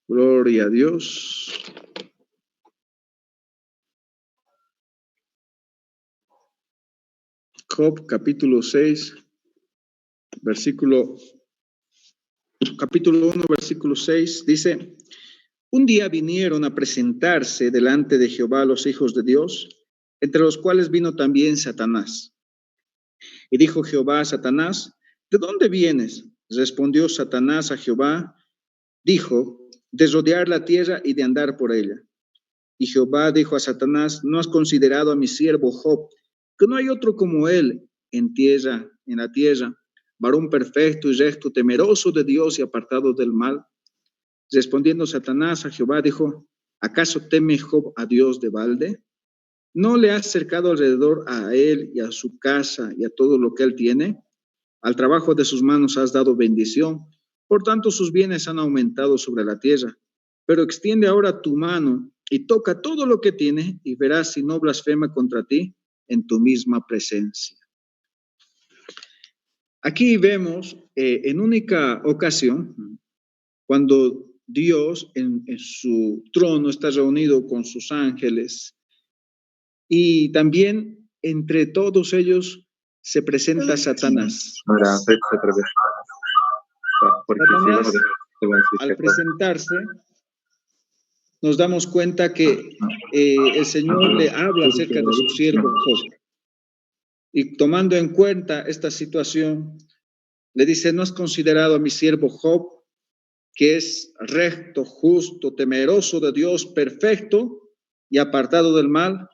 Gloria a Dios. Job, capítulo 6, capítulo 1, versículo 6, dice: un día vinieron a presentarse delante de Jehová los hijos de Dios, entre los cuales vino también Satanás. Y dijo Jehová a Satanás: ¿de dónde vienes? Respondió Satanás a Jehová, dijo: de rodear la tierra y de andar por ella. Y Jehová dijo a Satanás: ¿no has considerado a mi siervo Job, que no hay otro como él en la tierra, varón perfecto y recto, temeroso de Dios y apartado del mal? Respondiendo Satanás a Jehová, dijo: ¿acaso teme Job a Dios de balde? ¿No le has cercado alrededor a él y a su casa y a todo lo que él tiene? Al trabajo de sus manos has dado bendición, por tanto sus bienes han aumentado sobre la tierra. Pero extiende ahora tu mano y toca todo lo que tiene, y verás si no blasfema contra ti en tu misma presencia. Aquí vemos en única ocasión, cuando Dios en su trono está reunido con sus ángeles, y también entre todos ellos se presenta Satanás. Ahora, repite otra vez. Porque Satanás, te voy a decir al presentarse, nos damos cuenta que el Señor le habla acerca de su siervo Job. Y tomando en cuenta esta situación, le dice: ¿no has considerado a mi siervo Job, que es recto, justo, temeroso de Dios, perfecto y apartado del mal?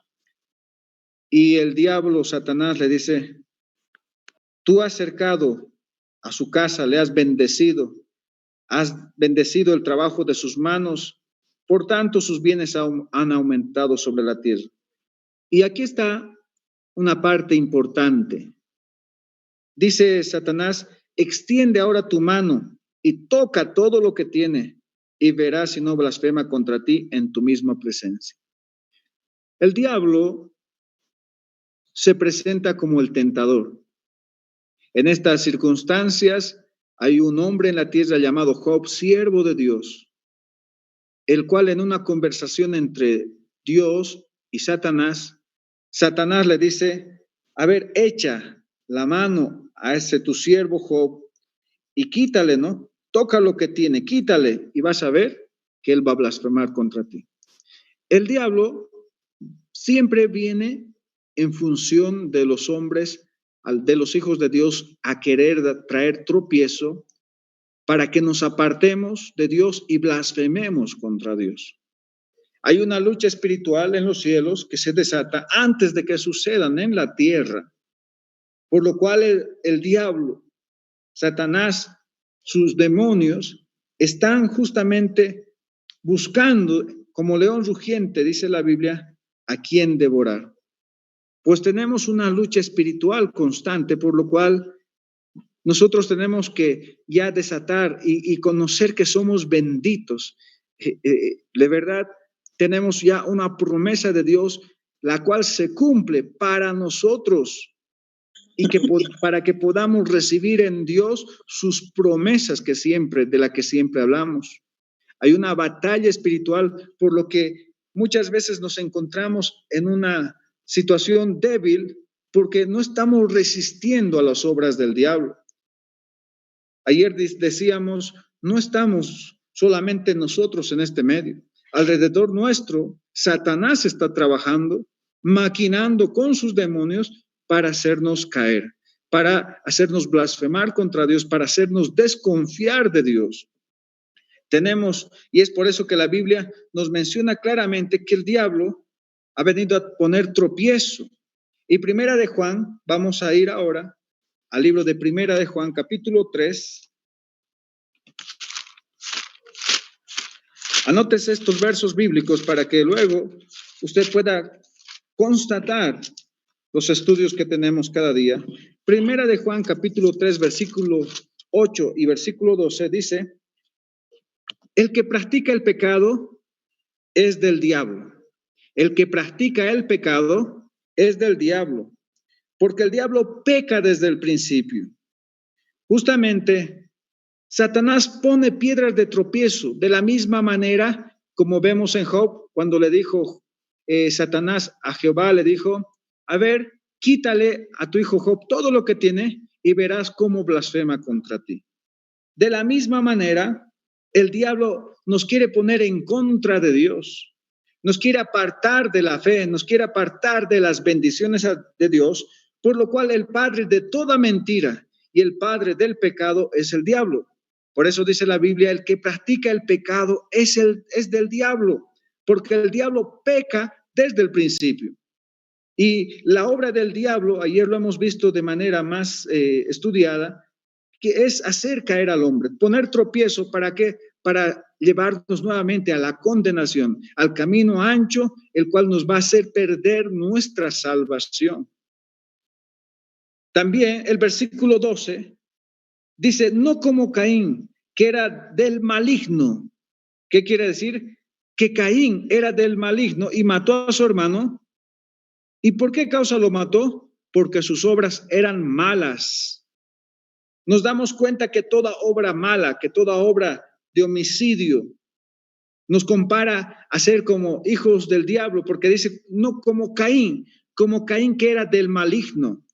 Y el diablo, Satanás, le dice: tú has cercado a su casa, le has bendecido el trabajo de sus manos, por tanto sus bienes han aumentado sobre la tierra. Y aquí está una parte importante. Dice Satanás: extiende ahora tu mano y toca todo lo que tiene, y verás si no blasfema contra ti en tu misma presencia. El diablo se presenta como el tentador. En estas circunstancias hay un hombre en la tierra llamado Job, siervo de Dios, el cual en una conversación entre Dios y Satanás le dice: a ver, echa la mano a ese tu siervo Job y quítale, ¿no? Toca lo que tiene, quítale, y vas a ver que él va a blasfemar contra ti. El diablo siempre viene en función de los hombres, de los hijos de Dios, a querer traer tropiezo para que nos apartemos de Dios y blasfememos contra Dios. Hay una lucha espiritual en los cielos que se desata antes de que sucedan en la tierra, por lo cual el diablo, Satanás, sus demonios, están justamente buscando, como león rugiente, dice la Biblia, a quien devorar. Pues tenemos una lucha espiritual constante, por lo cual nosotros tenemos que ya desatar y conocer que somos benditos. De verdad, tenemos ya una promesa de Dios, la cual se cumple para nosotros, y que para que podamos recibir en Dios sus promesas de la que siempre hablamos. Hay una batalla espiritual, por lo que muchas veces nos encontramos en una situación débil, porque no estamos resistiendo a las obras del diablo. Ayer decíamos: no estamos solamente nosotros en este medio. Alrededor nuestro, Satanás está trabajando, maquinando con sus demonios para hacernos caer, para hacernos blasfemar contra Dios, para hacernos desconfiar de Dios. Y es por eso que la Biblia nos menciona claramente que el diablo ha venido a poner tropiezo. Y Primera de Juan, vamos a ir ahora al libro de Primera de Juan, capítulo 3. Anótese estos versos bíblicos para que luego usted pueda constatar los estudios que tenemos cada día. Primera de Juan, capítulo 3, versículo 8 y versículo 12 dice: el que practica el pecado es del diablo. El que practica el pecado es del diablo, porque el diablo peca desde el principio. Justamente Satanás pone piedras de tropiezo de la misma manera como vemos en Job, cuando le dijo Satanás a Jehová, le dijo, a ver, quítale a tu hijo Job todo lo que tiene y verás cómo blasfema contra ti. De la misma manera, el diablo nos quiere poner en contra de Dios, nos quiere apartar de la fe, nos quiere apartar de las bendiciones de Dios, por lo cual el padre de toda mentira y el padre del pecado es el diablo. Por eso dice la Biblia, el que practica el pecado es del diablo, porque el diablo peca desde el principio. Y la obra del diablo, ayer lo hemos visto de manera más estudiada, que es hacer caer al hombre, poner tropiezo, ¿para qué? Para llevarnos nuevamente a la condenación, al camino ancho, el cual nos va a hacer perder nuestra salvación. También el versículo 12 dice, no como Caín, que era del maligno. ¿Qué quiere decir? Que Caín era del maligno y mató a su hermano. ¿Y por qué causa lo mató? Porque sus obras eran malas. Nos damos cuenta que toda obra mala, que toda obra de homicidio, nos compara a ser como hijos del diablo, porque dice, no como Caín que era del maligno.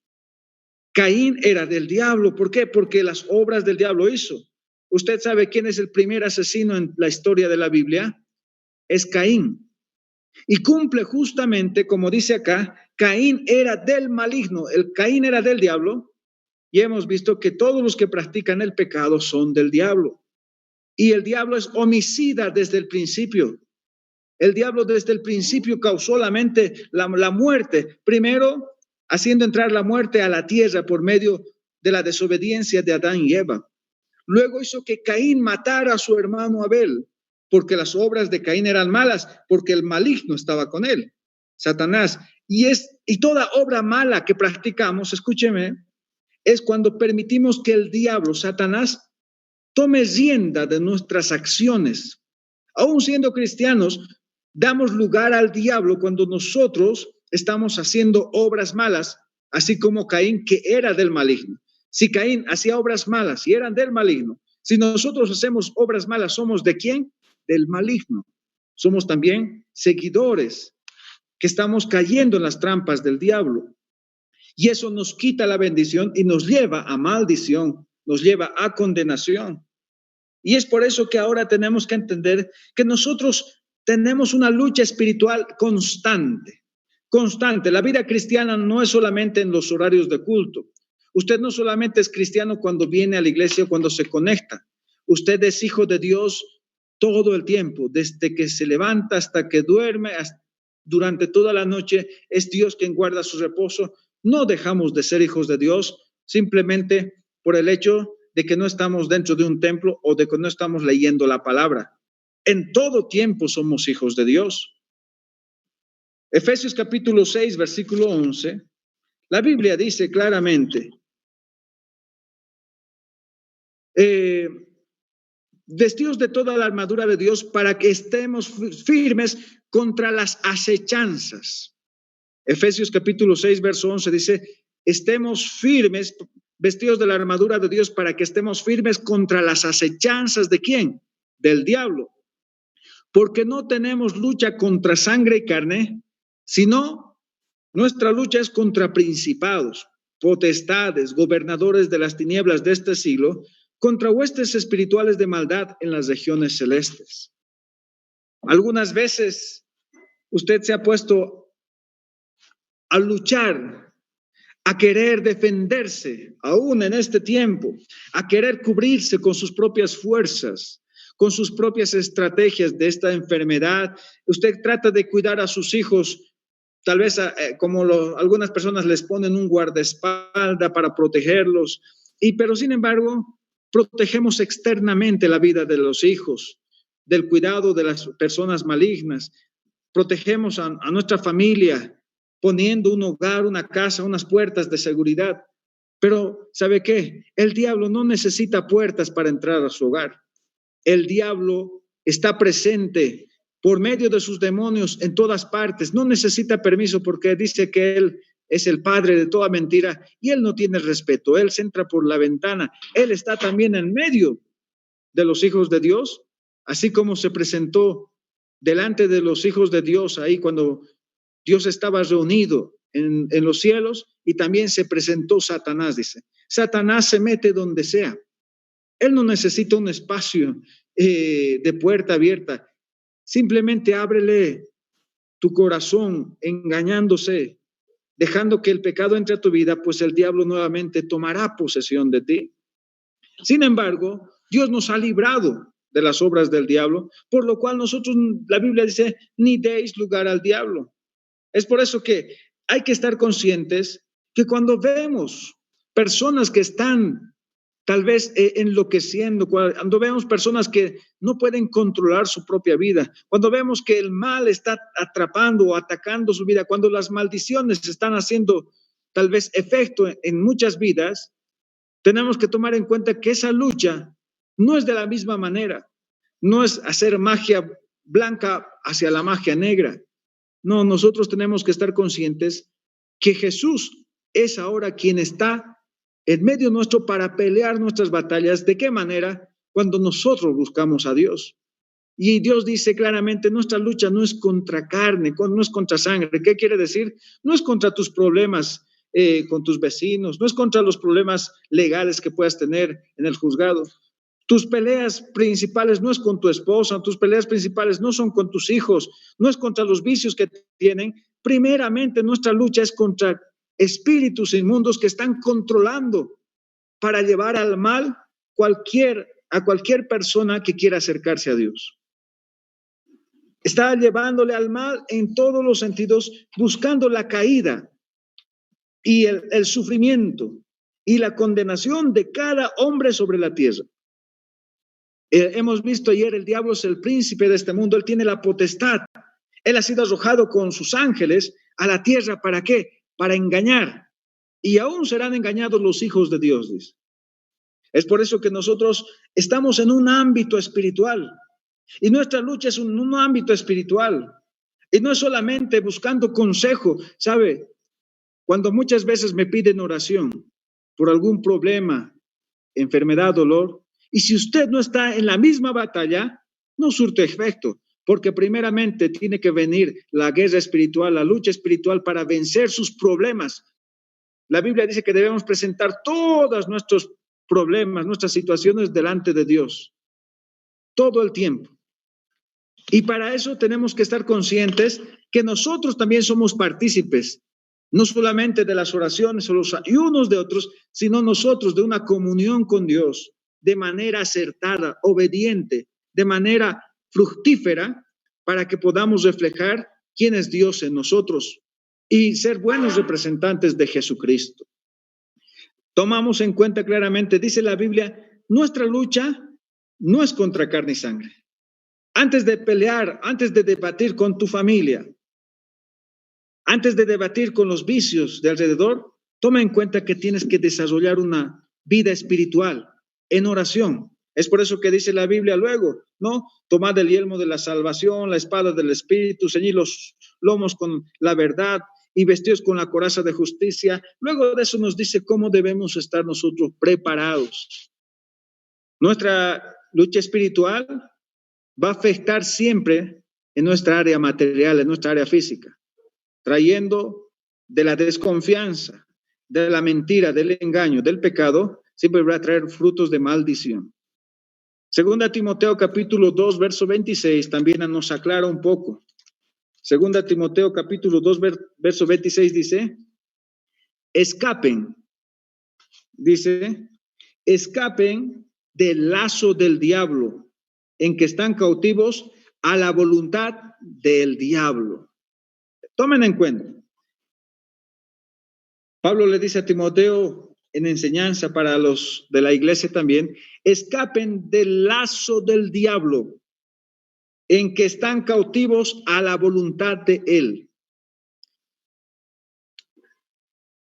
Caín era del diablo. ¿Por qué? Porque las obras del diablo hizo. ¿Usted sabe quién es el primer asesino en la historia de la Biblia? Es Caín. Y cumple justamente, como dice acá, Caín era del maligno, el Caín era del diablo, y hemos visto que todos los que practican el pecado son del diablo. Y el diablo es homicida desde el principio. El diablo desde el principio causó la muerte, primero haciendo entrar la muerte a la tierra por medio de la desobediencia de Adán y Eva. Luego hizo que Caín matara a su hermano Abel, porque las obras de Caín eran malas, porque el maligno estaba con él, Satanás. Y toda obra mala que practicamos, escúcheme, es cuando permitimos que el diablo, Satanás, tome rienda de nuestras acciones. Aún siendo cristianos, damos lugar al diablo cuando nosotros estamos haciendo obras malas, así como Caín, que era del maligno. Si Caín hacía obras malas y eran del maligno, si nosotros hacemos obras malas, ¿somos de quién? Del maligno. Somos también seguidores que estamos cayendo en las trampas del diablo. Y eso nos quita la bendición y nos lleva a maldición, nos lleva a condenación. Y es por eso que ahora tenemos que entender que nosotros tenemos una lucha espiritual constante. La vida cristiana no es solamente en los horarios de culto. Usted no solamente es cristiano cuando viene a la iglesia o cuando se conecta. Usted es hijo de Dios todo el tiempo, desde que se levanta hasta que duerme, durante toda la noche. Es Dios quien guarda su reposo. No dejamos de ser hijos de Dios simplemente por el hecho de que no estamos dentro de un templo o de que no estamos leyendo la palabra. En todo tiempo somos hijos de Dios. Efesios capítulo 6, versículo 11, la Biblia dice claramente, vestidos de toda la armadura de Dios para que estemos firmes contra las acechanzas. Efesios capítulo 6, verso 11 dice, estemos firmes, vestidos de la armadura de Dios para que estemos firmes contra las acechanzas ¿de quién? Del diablo. Porque no tenemos lucha contra sangre y carne, sino nuestra lucha es contra principados, potestades, gobernadores de las tinieblas de este siglo, contra huestes espirituales de maldad en las regiones celestes. Algunas veces usted se ha puesto a luchar, a querer defenderse, aún en este tiempo, a querer cubrirse con sus propias fuerzas, con sus propias estrategias de esta enfermedad. Usted trata de cuidar a sus hijos, tal vez como algunas personas les ponen un guardaespaldas para protegerlos, pero sin embargo, protegemos externamente la vida de los hijos, del cuidado de las personas malignas, protegemos a nuestra familia, poniendo un hogar, una casa, unas puertas de seguridad. Pero, ¿sabe qué? El diablo no necesita puertas para entrar a su hogar. El diablo está presente por medio de sus demonios en todas partes. No necesita permiso porque dice que él es el padre de toda mentira y él no tiene respeto. Él se entra por la ventana. Él está también en medio de los hijos de Dios, así como se presentó delante de los hijos de Dios ahí cuando Dios estaba reunido en los cielos, y también se presentó Satanás, dice. Satanás se mete donde sea. Él no necesita un espacio de puerta abierta. Simplemente ábrele tu corazón engañándose, dejando que el pecado entre a tu vida, pues el diablo nuevamente tomará posesión de ti. Sin embargo, Dios nos ha librado de las obras del diablo, por lo cual nosotros, la Biblia dice, ni deis lugar al diablo. Es por eso que hay que estar conscientes que cuando vemos personas que están tal vez enloqueciendo, cuando vemos personas que no pueden controlar su propia vida, cuando vemos que el mal está atrapando o atacando su vida, cuando las maldiciones están haciendo tal vez efecto en muchas vidas, tenemos que tomar en cuenta que esa lucha no es de la misma manera, no es hacer magia blanca hacia la magia negra. No, nosotros tenemos que estar conscientes que Jesús es ahora quien está en medio nuestro para pelear nuestras batallas. ¿De qué manera? Cuando nosotros buscamos a Dios. Y Dios dice claramente, nuestra lucha no es contra carne, no es contra sangre. ¿Qué quiere decir? No es contra tus problemas con tus vecinos, no es contra los problemas legales que puedas tener en el juzgado. Tus peleas principales no es con tu esposa, tus peleas principales no son con tus hijos, no es contra los vicios que tienen. Primeramente, nuestra lucha es contra espíritus inmundos que están controlando para llevar al mal a cualquier persona que quiera acercarse a Dios. Está llevándole al mal en todos los sentidos, buscando la caída y el sufrimiento y la condenación de cada hombre sobre la tierra. Hemos visto ayer, el diablo es el príncipe de este mundo, él tiene la potestad. Él ha sido arrojado con sus ángeles a la tierra. ¿Para qué? Para engañar. Y aún serán engañados los hijos de Dios, dice. Es por eso que nosotros estamos en un ámbito espiritual. Y nuestra lucha es un ámbito espiritual. Y no es solamente buscando consejo, ¿sabe? Cuando muchas veces me piden oración por algún problema, enfermedad, dolor, y si usted no está en la misma batalla, no surte efecto, porque primeramente tiene que venir la guerra espiritual, la lucha espiritual para vencer sus problemas. La Biblia dice que debemos presentar todos nuestros problemas, nuestras situaciones delante de Dios, todo el tiempo. Y para eso tenemos que estar conscientes que nosotros también somos partícipes, no solamente de las oraciones o los ayunos de otros, sino nosotros de una comunión con Dios, de manera acertada, obediente, de manera fructífera, para que podamos reflejar quién es Dios en nosotros y ser buenos representantes de Jesucristo. Tomamos en cuenta claramente, dice la Biblia, nuestra lucha no es contra carne y sangre. Antes de pelear, antes de debatir con tu familia, antes de debatir con los vicios de alrededor, toma en cuenta que tienes que desarrollar una vida espiritual en oración. Es por eso que dice la Biblia luego, ¿no? Tomad el yelmo de la salvación, la espada del Espíritu, ceñid los lomos con la verdad y vestidos con la coraza de justicia. Luego de eso nos dice cómo debemos estar nosotros preparados. Nuestra lucha espiritual va a afectar siempre en nuestra área material, en nuestra área física, trayendo de la desconfianza, de la mentira, del engaño, del pecado, siempre va a traer frutos de maldición. Segunda Timoteo capítulo 2, verso 26, también nos aclara un poco. Segunda Timoteo capítulo 2, verso 26 dice, escapen del lazo del diablo, en que están cautivos a la voluntad del diablo. Tomen en cuenta. Pablo le dice a Timoteo en enseñanza para los de la iglesia también, escapen del lazo del diablo, en que están cautivos a la voluntad de él.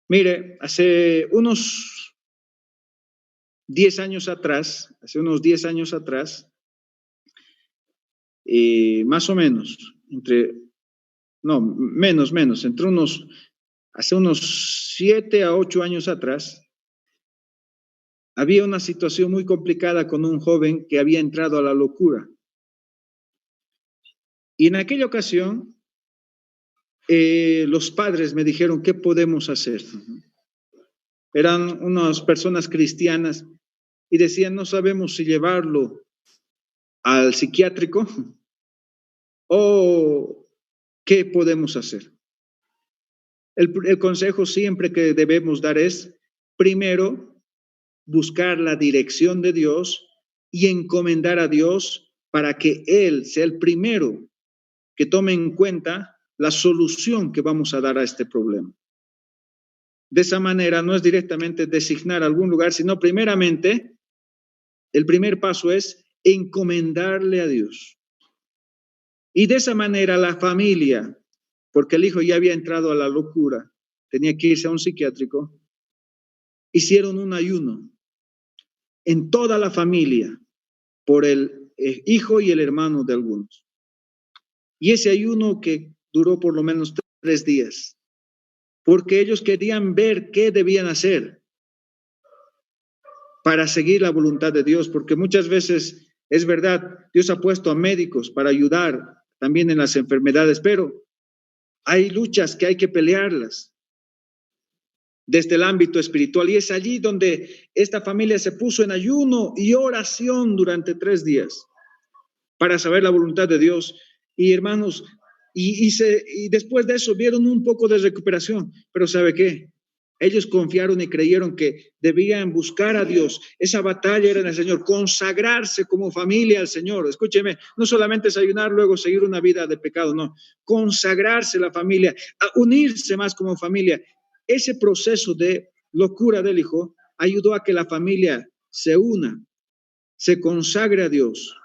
Mire, hace unos 10 años atrás, más o menos, hace unos 7 a 8 años atrás, había una situación muy complicada con un joven que había entrado a la locura. Y en aquella ocasión, los padres me dijeron, ¿qué podemos hacer? Eran unas personas cristianas y decían, no sabemos si llevarlo al psiquiátrico o qué podemos hacer. El consejo siempre que debemos dar es, primero, buscar la dirección de Dios y encomendar a Dios para que Él sea el primero que tome en cuenta la solución que vamos a dar a este problema. De esa manera no es directamente designar algún lugar, sino primeramente, el primer paso es encomendarle a Dios. Y de esa manera la familia, porque el hijo ya había entrado a la locura, tenía que irse a un psiquiátrico, hicieron un ayuno en toda la familia por el hijo y el hermano de algunos. Y ese ayuno que duró por lo menos 3 días, porque ellos querían ver qué debían hacer para seguir la voluntad de Dios, porque muchas veces, es verdad, Dios ha puesto a médicos para ayudar también en las enfermedades, pero hay luchas que hay que pelearlas desde el ámbito espiritual, y es allí donde esta familia se puso en ayuno y oración durante 3 días para saber la voluntad de Dios. Y hermanos, y después de eso vieron un poco de recuperación, pero ¿sabe qué? Ellos confiaron y creyeron que debían buscar a Dios. Esa batalla era en el Señor, consagrarse como familia al Señor. Escúcheme, no solamente es ayunar, luego seguir una vida de pecado, no. Consagrarse la familia, a unirse más como familia. Ese proceso de locura del hijo ayudó a que la familia se una, se consagre a Dios,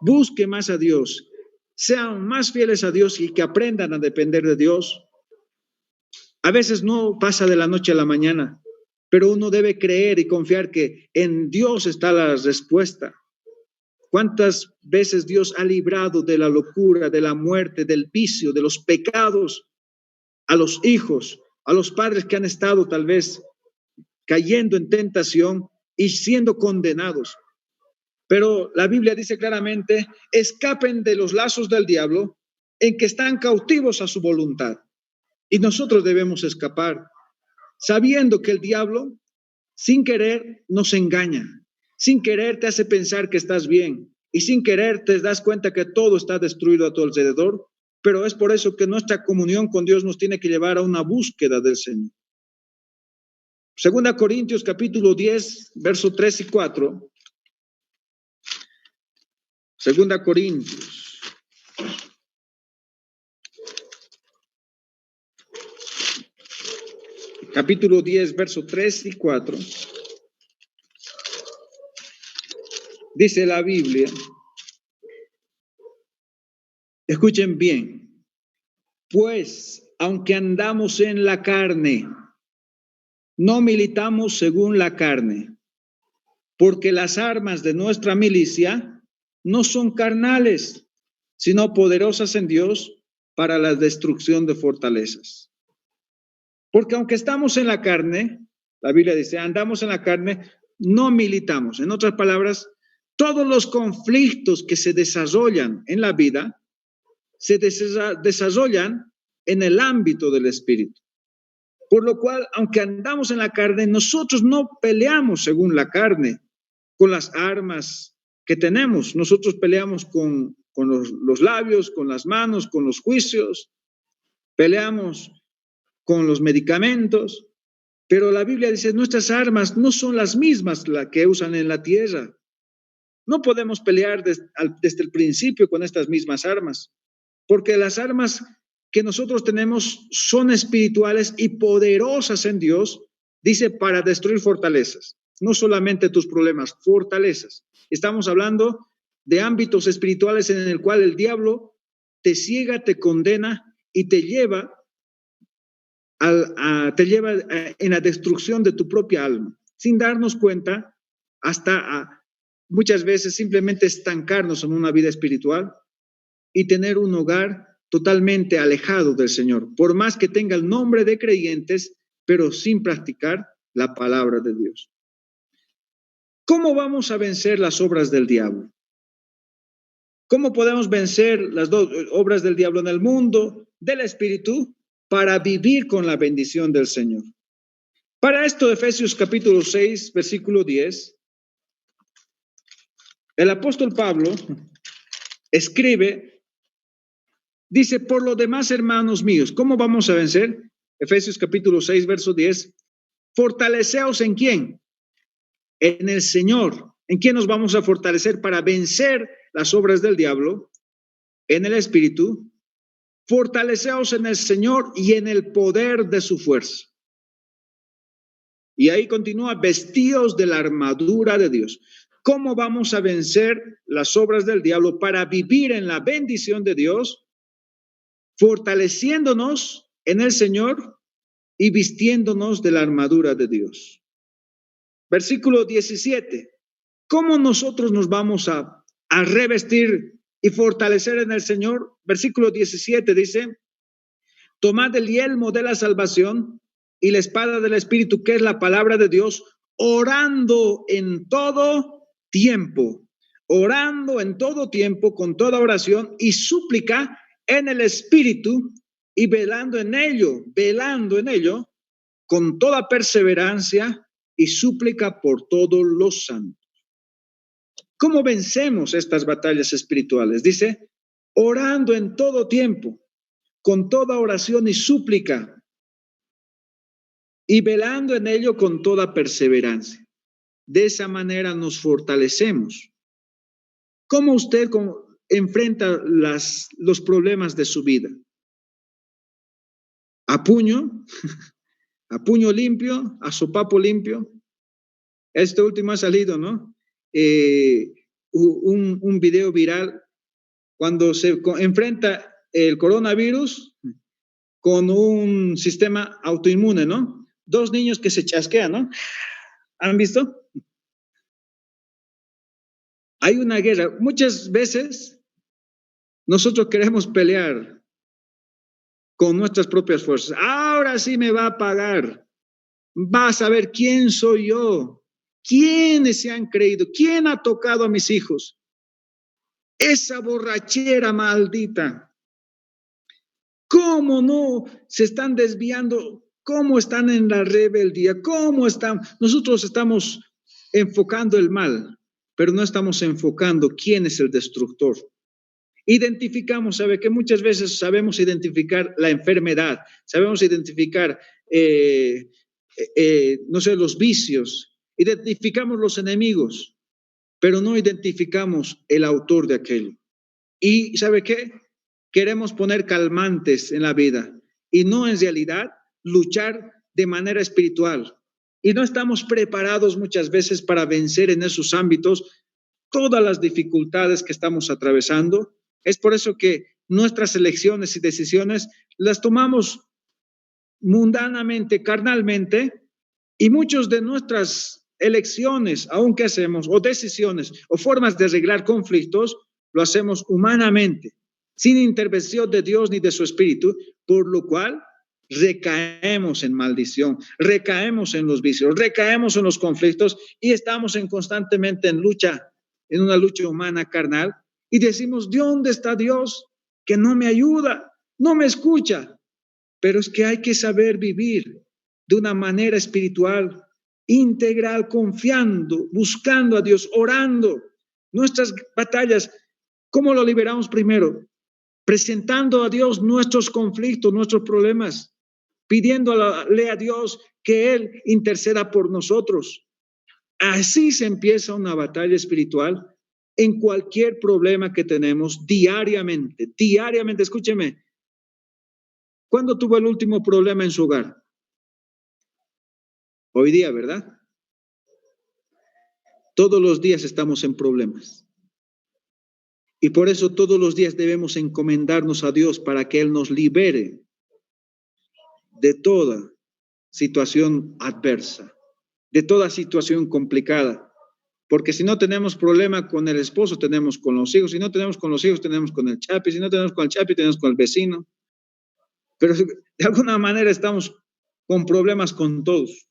busque más a Dios, sean más fieles a Dios y que aprendan a depender de Dios. A veces no pasa de la noche a la mañana, pero uno debe creer y confiar que en Dios está la respuesta. ¿Cuántas veces Dios ha librado de la locura, de la muerte, del vicio, de los pecados a los hijos, a los padres que han estado tal vez cayendo en tentación y siendo condenados? Pero la Biblia dice claramente, escapen de los lazos del diablo en que están cautivos a su voluntad. Y nosotros debemos escapar, sabiendo que el diablo, sin querer, nos engaña. Sin querer te hace pensar que estás bien. Y sin querer te das cuenta que todo está destruido a tu alrededor. Pero es por eso que nuestra comunión con Dios nos tiene que llevar a una búsqueda del Señor. 2 Corintios capítulo 10, verso 3 y 4. 2 Corintios. Capítulo 10, verso 3 y 4. Dice la Biblia, escuchen bien, pues aunque andamos en la carne, no militamos según la carne, porque las armas de nuestra milicia no son carnales, sino poderosas en Dios para la destrucción de fortalezas. Porque aunque estamos en la carne, la Biblia dice, andamos en la carne, no militamos. En otras palabras, todos los conflictos que se desarrollan en la vida se desarrollan en el ámbito del espíritu. Por lo cual, aunque andamos en la carne, nosotros no peleamos según la carne, con las armas que tenemos. Nosotros peleamos con los labios, con las manos, con los juicios, peleamos con los medicamentos, pero la Biblia dice, nuestras armas no son las mismas las que usan en la tierra. No podemos pelear desde el principio con estas mismas armas, porque las armas que nosotros tenemos son espirituales y poderosas en Dios, dice, para destruir fortalezas. No solamente tus problemas, fortalezas. Estamos hablando de ámbitos espirituales en el cual el diablo te ciega, te condena y te lleva en la destrucción de tu propia alma, sin darnos cuenta, hasta muchas veces simplemente estancarnos en una vida espiritual y tener un hogar totalmente alejado del Señor, por más que tenga el nombre de creyentes, pero sin practicar la palabra de Dios. ¿Cómo vamos a vencer las obras del diablo? ¿Cómo podemos vencer las dos obras del diablo en el mundo del espíritu para vivir con la bendición del Señor? Para esto, Efesios capítulo 6, versículo 10, el apóstol Pablo escribe, dice, por lo demás, hermanos míos, ¿cómo vamos a vencer? Efesios capítulo 6, verso 10, fortaleceos ¿en quién? En el Señor. ¿En quién nos vamos a fortalecer para vencer las obras del diablo? En el Espíritu. Fortaleceos en el Señor y en el poder de su fuerza. Y ahí continúa, vestíos de la armadura de Dios. ¿Cómo vamos a vencer las obras del diablo para vivir en la bendición de Dios? Fortaleciéndonos en el Señor y vistiéndonos de la armadura de Dios. Versículo 17. ¿Cómo nosotros nos vamos a revestir y fortalecer en el Señor? Versículo 17 dice, tomad el yelmo de la salvación y la espada del Espíritu, que es la palabra de Dios, orando en todo tiempo, con toda oración y súplica en el Espíritu, y velando en ello, con toda perseverancia y súplica por todos los santos. ¿Cómo vencemos estas batallas espirituales? Dice, orando en todo tiempo, con toda oración y súplica, y velando en ello con toda perseverancia. De esa manera nos fortalecemos. ¿Cómo usted enfrenta los problemas de su vida? ¿A puño? ¿A puño limpio? ¿A sopapo limpio? Este último ha salido, ¿no? Un video viral cuando se enfrenta el coronavirus con un sistema autoinmune, ¿no? 2 niños que se chasquean, ¿no? ¿Han visto? Hay una guerra. Muchas veces nosotros queremos pelear con nuestras propias fuerzas. Ahora sí me va a pagar. Vas a ver quién soy yo. ¿Quiénes se han creído? ¿Quién ha tocado a mis hijos? Esa borrachera maldita. ¿Cómo no se están desviando? ¿Cómo están en la rebeldía? ¿Cómo están? Nosotros estamos enfocando el mal, pero no estamos enfocando quién es el destructor. Identificamos, sabe que muchas veces sabemos identificar la enfermedad, sabemos identificar, no sé, los vicios, identificamos los enemigos, pero no identificamos el autor de aquello. Y ¿sabe qué? Queremos poner calmantes en la vida y no en realidad luchar de manera espiritual. Y no estamos preparados muchas veces para vencer en esos ámbitos todas las dificultades que estamos atravesando. Es por eso que nuestras elecciones y decisiones las tomamos mundanamente, carnalmente, y muchas de nuestras elecciones, aunque hacemos, o decisiones, o formas de arreglar conflictos, lo hacemos humanamente, sin intervención de Dios ni de su Espíritu, por lo cual recaemos en maldición, recaemos en los vicios, recaemos en los conflictos y estamos constantemente en lucha, en una lucha humana carnal, y decimos, ¿de dónde está Dios? Que no me ayuda, no me escucha. Pero es que hay que saber vivir de una manera espiritual, integral, confiando, buscando a Dios, orando. Nuestras batallas, ¿cómo lo liberamos primero? Presentando a Dios nuestros conflictos, nuestros problemas, pidiéndole a Dios que Él interceda por nosotros. Así se empieza una batalla espiritual en cualquier problema que tenemos diariamente, escúcheme. ¿Cuándo tuvo el último problema en su hogar? Hoy día, ¿verdad? Todos los días estamos en problemas. Y por eso todos los días debemos encomendarnos a Dios para que Él nos libere de toda situación adversa, de toda situación complicada. Porque si no tenemos problema con el esposo, tenemos con los hijos. Si no tenemos con los hijos, tenemos con el chapi. Si no tenemos con el chapi, tenemos con el vecino. Pero de alguna manera estamos con problemas con todos.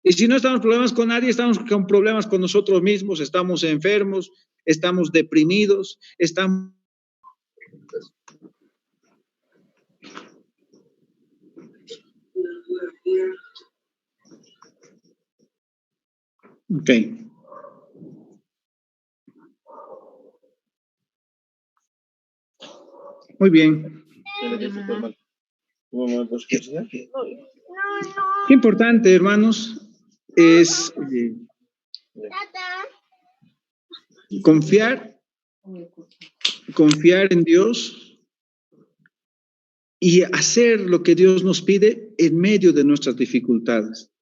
Y si no estamos problemas con nadie, estamos con problemas con nosotros mismos, estamos enfermos, estamos deprimidos, estamos... Ok. Muy bien. Qué importante, hermanos, es confiar en Dios y hacer lo que Dios nos pide en medio de nuestras dificultades.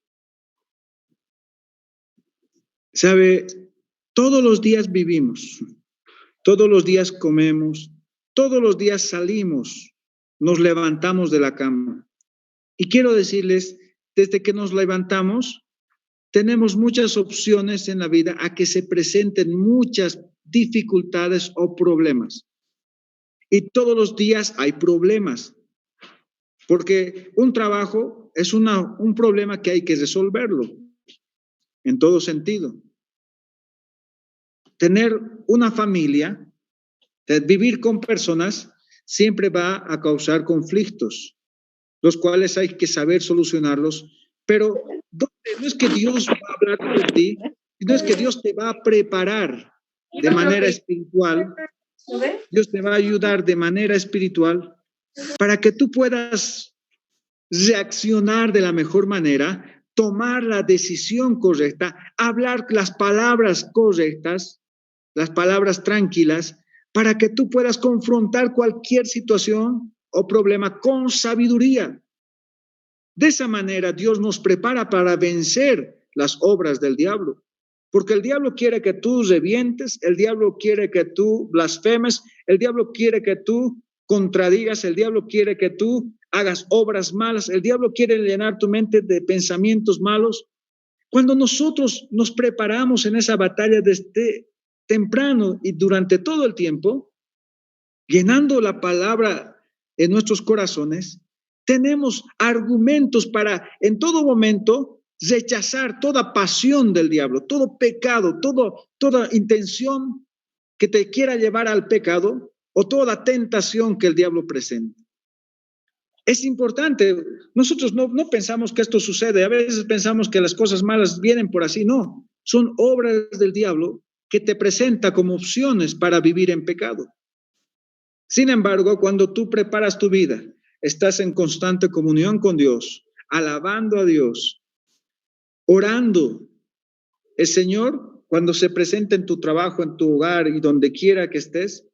¿Sabe? Todos los días vivimos, todos los días comemos, todos los días salimos, nos levantamos de la cama. Y quiero decirles, desde que nos levantamos, tenemos muchas opciones en la vida a que se presenten muchas dificultades o problemas. Y todos los días hay problemas, porque un trabajo es un problema que hay que resolverlo en todo sentido. Tener una familia, vivir con personas, siempre va a causar conflictos, los cuales hay que saber solucionarlos, pero no es que Dios va a hablar por ti, no es que Dios te va a preparar de manera espiritual, Dios te va a ayudar de manera espiritual para que tú puedas reaccionar de la mejor manera, tomar la decisión correcta, hablar las palabras correctas, las palabras tranquilas, para que tú puedas confrontar cualquier situación o problema con sabiduría. De esa manera Dios nos prepara para vencer las obras del diablo, porque el diablo quiere que tú revientes, el diablo quiere que tú blasfemes, el diablo quiere que tú contradigas, el diablo quiere que tú hagas obras malas, el diablo quiere llenar tu mente de pensamientos malos. Cuando nosotros nos preparamos en esa batalla desde temprano y durante todo el tiempo, llenando la palabra en nuestros corazones, tenemos argumentos para en todo momento rechazar toda pasión del diablo, todo pecado, toda intención que te quiera llevar al pecado o toda tentación que el diablo presenta. Es importante, nosotros no pensamos que esto sucede, a veces pensamos que las cosas malas vienen por así, no, son obras del diablo que te presenta como opciones para vivir en pecado. Sin embargo, cuando tú preparas tu vida, estás en constante comunión con Dios, alabando a Dios, orando, el Señor, cuando se presenta en tu trabajo, en tu hogar y donde quiera que estés,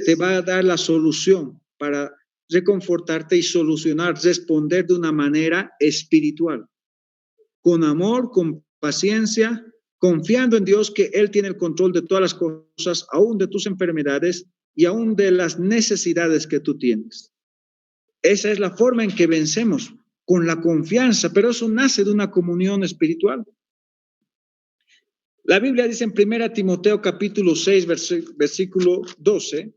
te va a dar la solución para reconfortarte y solucionar, responder de una manera espiritual, con amor, con paciencia, confiando en Dios que Él tiene el control de todas las cosas, aún de tus enfermedades y aún de las necesidades que tú tienes. Esa es la forma en que vencemos, con la confianza, pero eso nace de una comunión espiritual. La Biblia dice en 1 Timoteo capítulo 6, versículo 12,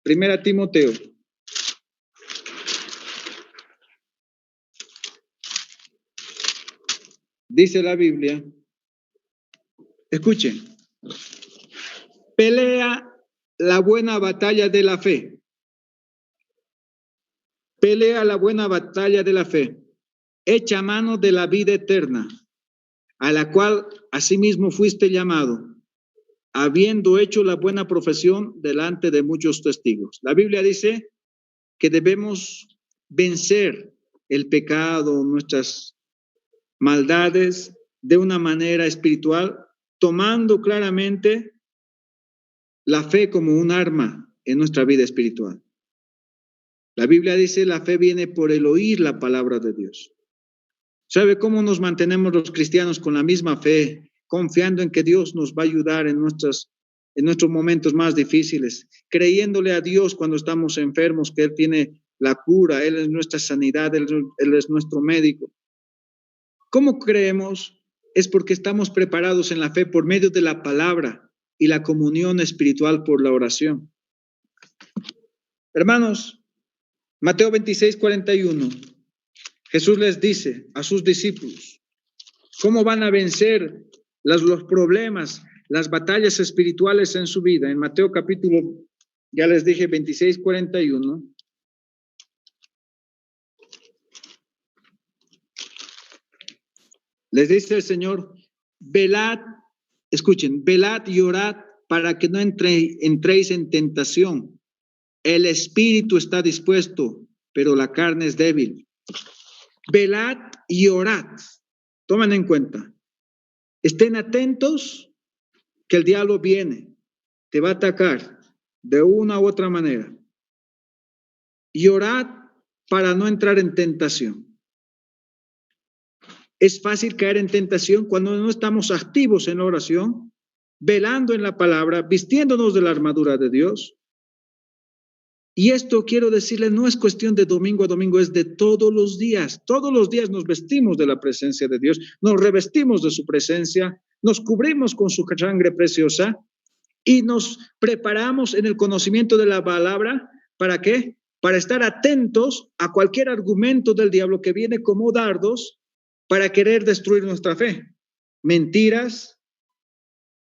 1 Timoteo. Dice la Biblia, escuchen, pelea la buena batalla de la fe. Pelea la buena batalla de la fe. Echa mano de la vida eterna, a la cual asimismo fuiste llamado, habiendo hecho la buena profesión delante de muchos testigos. La Biblia dice que debemos vencer el pecado, nuestras maldades de una manera espiritual, tomando claramente la fe como un arma en nuestra vida espiritual. La Biblia dice la fe viene por el oír la palabra de Dios. ¿Sabe cómo nos mantenemos los cristianos con la misma fe, confiando en que Dios nos va a ayudar en nuestros momentos más difíciles, creyéndole a Dios cuando estamos enfermos, que Él tiene la cura, Él es nuestra sanidad, Él es nuestro médico? ¿Cómo creemos? Es porque estamos preparados en la fe por medio de la palabra y la comunión espiritual por la oración. Hermanos, Mateo 26, 41, Jesús les dice a sus discípulos, cómo van a vencer los problemas, las batallas espirituales en su vida. En Mateo capítulo, ya les dije, 26, 41. Les dice el Señor, velad, escuchen, velad y orad para que no entréis en tentación. El espíritu está dispuesto, pero la carne es débil. Velad y orad. Tomen en cuenta. Estén atentos que el diablo viene, te va a atacar de una u otra manera. Y orad para no entrar en tentación. Es fácil caer en tentación cuando no estamos activos en la oración, velando en la palabra, vistiéndonos de la armadura de Dios. Y esto quiero decirles, no es cuestión de domingo a domingo, es de todos los días. Todos los días nos vestimos de la presencia de Dios, nos revestimos de su presencia, nos cubrimos con su sangre preciosa y nos preparamos en el conocimiento de la palabra. ¿Para qué? Para estar atentos a cualquier argumento del diablo que viene como dardos para querer destruir nuestra fe. Mentiras,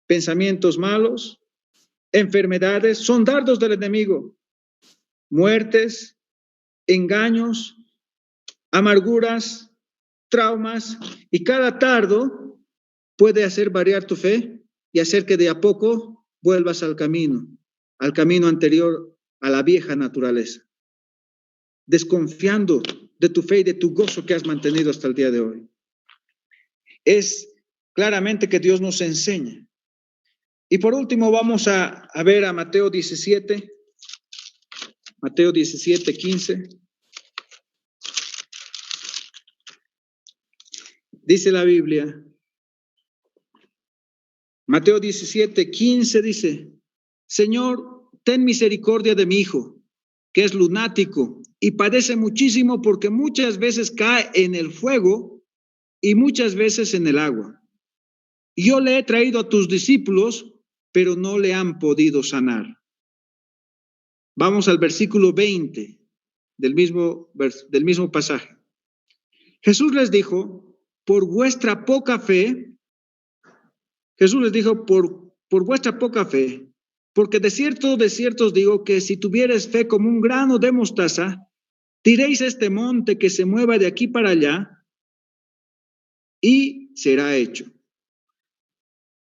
pensamientos malos, enfermedades, son dardos del enemigo. Muertes, engaños, amarguras, traumas, y cada dardo puede hacer variar tu fe y hacer que de a poco vuelvas al camino anterior, a la vieja naturaleza, desconfiando de tu fe y de tu gozo que has mantenido hasta el día de hoy. Es claramente que Dios nos enseña. Y por último vamos a ver a Mateo 17, 15. Dice la Biblia, Mateo 17, 15 dice, Señor, ten misericordia de mi hijo, que es lunático y padece muchísimo porque muchas veces cae en el fuego y muchas veces en el agua. Yo le he traído a tus discípulos, pero no le han podido sanar. Vamos al versículo 20 del mismo pasaje. Jesús les dijo, por vuestra poca fe, porque de cierto os digo que si tuvieres fe como un grano de mostaza, diréis a este monte que se mueva de aquí para allá y será hecho.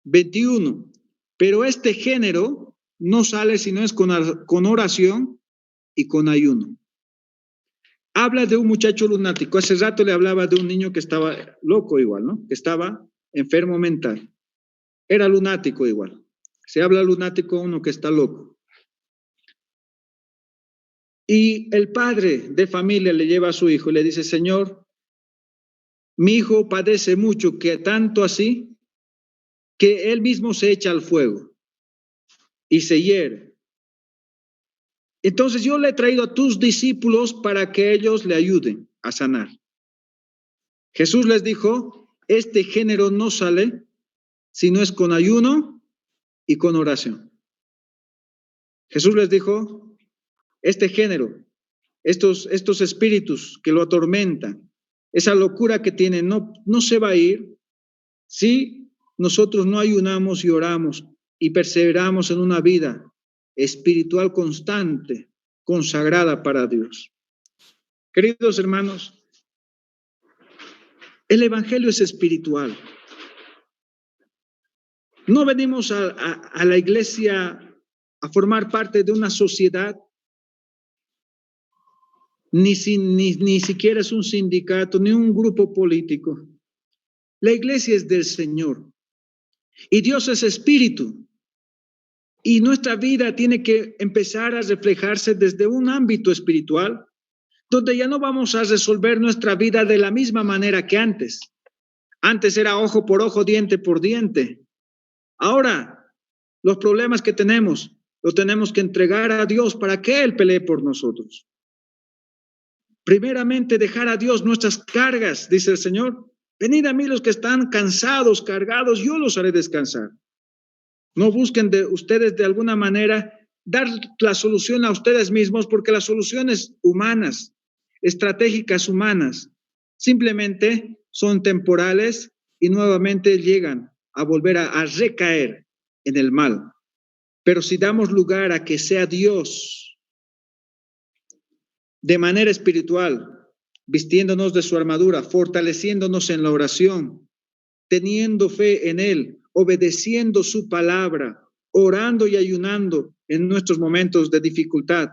21. Pero este género no sale si no es con oración y con ayuno. Habla de un muchacho lunático. Hace rato le hablaba de un niño que estaba loco igual, ¿no? Que estaba enfermo mental. Era lunático igual. Se habla lunático uno que está loco. Y el padre de familia le lleva a su hijo y le dice, Señor, mi hijo padece mucho, que tanto así que él mismo se echa al fuego y se hiere. Entonces yo le he traído a tus discípulos para que ellos le ayuden a sanar. Jesús les dijo, este género no sale si no es con ayuno y con oración. Jesús les dijo, este género, estos espíritus que lo atormentan, esa locura que tiene, no se va a ir si nosotros no ayunamos y oramos y perseveramos en una vida espiritual constante, consagrada para Dios. Queridos hermanos, el evangelio es espiritual. No venimos a la iglesia a formar parte de una sociedad, ni siquiera es un sindicato, ni un grupo político. La iglesia es del Señor y Dios es espíritu. Y nuestra vida tiene que empezar a reflejarse desde un ámbito espiritual, donde ya no vamos a resolver nuestra vida de la misma manera que antes. Antes era ojo por ojo, diente por diente. Ahora, los problemas que tenemos, los tenemos que entregar a Dios para que Él pelee por nosotros. Primeramente, dejar a Dios nuestras cargas, dice el Señor. Venid a mí los que están cansados, cargados, yo los haré descansar. No busquen ustedes de alguna manera dar la solución a ustedes mismos, porque las soluciones humanas, estratégicas humanas, simplemente son temporales y nuevamente llegan a volver a recaer en el mal. Pero si damos lugar a que sea Dios de manera espiritual, vistiéndonos de su armadura, fortaleciéndonos en la oración, teniendo fe en Él, obedeciendo su palabra, orando y ayunando en nuestros momentos de dificultad,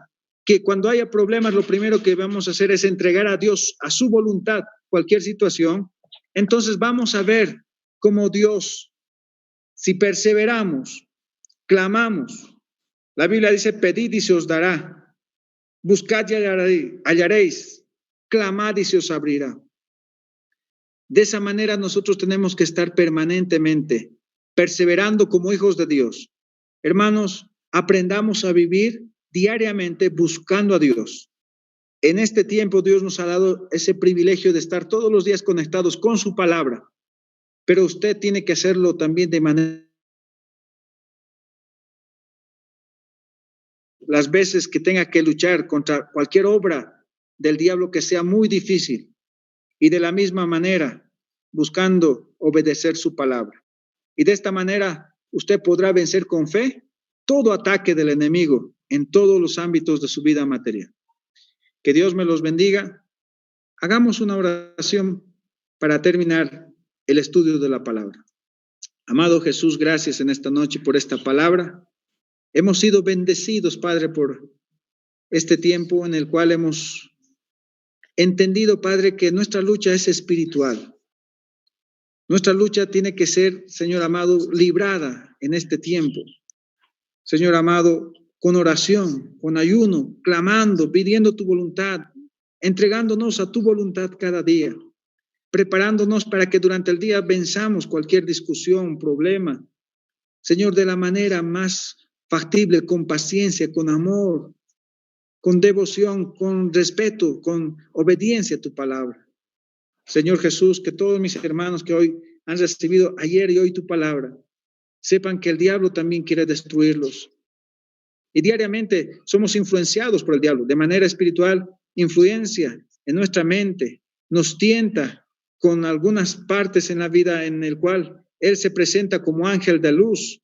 que cuando haya problemas lo primero que vamos a hacer es entregar a Dios, a su voluntad, cualquier situación, entonces vamos a ver cómo Dios, si perseveramos, clamamos, la Biblia dice, pedid y se os dará, buscad y hallaréis, clamad y se os abrirá. De esa manera nosotros tenemos que estar permanentemente perseverando como hijos de Dios. Hermanos, aprendamos a vivir diariamente buscando a Dios. En este tiempo Dios nos ha dado ese privilegio de estar todos los días conectados con su palabra, pero usted tiene que hacerlo también de manera... Las veces que tenga que luchar contra cualquier obra del diablo que sea muy difícil, y de la misma manera buscando obedecer su palabra. Y de esta manera usted podrá vencer con fe todo ataque del enemigo en todos los ámbitos de su vida material. Que Dios me los bendiga. Hagamos una oración para terminar el estudio de la palabra. Amado Jesús, gracias en esta noche por esta palabra. Hemos sido bendecidos, Padre, por este tiempo en el cual hemos entendido, Padre, que nuestra lucha es espiritual. Nuestra lucha tiene que ser, Señor amado, librada en este tiempo. Señor amado, con oración, con ayuno, clamando, pidiendo tu voluntad, entregándonos a tu voluntad cada día, preparándonos para que durante el día venzamos cualquier discusión, problema. Señor, de la manera más factible, con paciencia, con amor, con devoción, con respeto, con obediencia a tu palabra. Señor Jesús, que todos mis hermanos que hoy han recibido ayer y hoy tu palabra, sepan que el diablo también quiere destruirlos. Y diariamente somos influenciados por el diablo, de manera espiritual, influencia en nuestra mente, nos tienta con algunas partes en la vida en el cual él se presenta como ángel de luz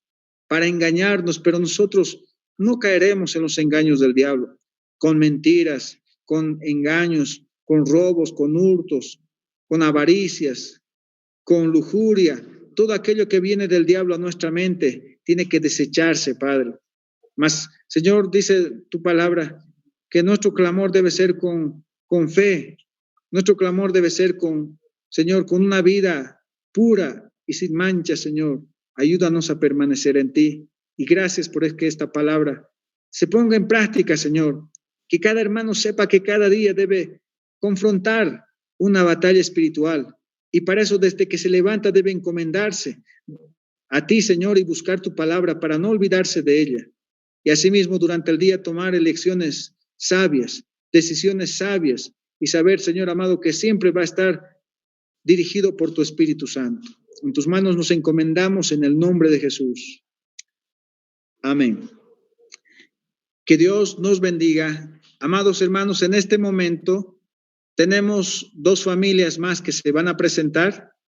para engañarnos, pero nosotros no caeremos en los engaños del diablo, con mentiras, con engaños, con robos, con hurtos, con avaricias, con lujuria. Todo aquello que viene del diablo a nuestra mente tiene que desecharse, Padre. Mas, Señor, dice tu palabra que nuestro clamor debe ser con fe. Nuestro clamor debe ser Señor, con una vida pura y sin mancha, Señor. Ayúdanos a permanecer en ti. Y gracias por que esta palabra se ponga en práctica, Señor. Que cada hermano sepa que cada día debe confrontar una batalla espiritual. Y para eso, desde que se levanta, debe encomendarse a ti, Señor, y buscar tu palabra para no olvidarse de ella. Y asimismo, durante el día, tomar elecciones sabias, decisiones sabias, y saber, Señor amado, que siempre va a estar dirigido por tu Espíritu Santo. En tus manos nos encomendamos en el nombre de Jesús. Amén. Que Dios nos bendiga. Amados hermanos, en este momento tenemos 2 familias más que se van a presentar.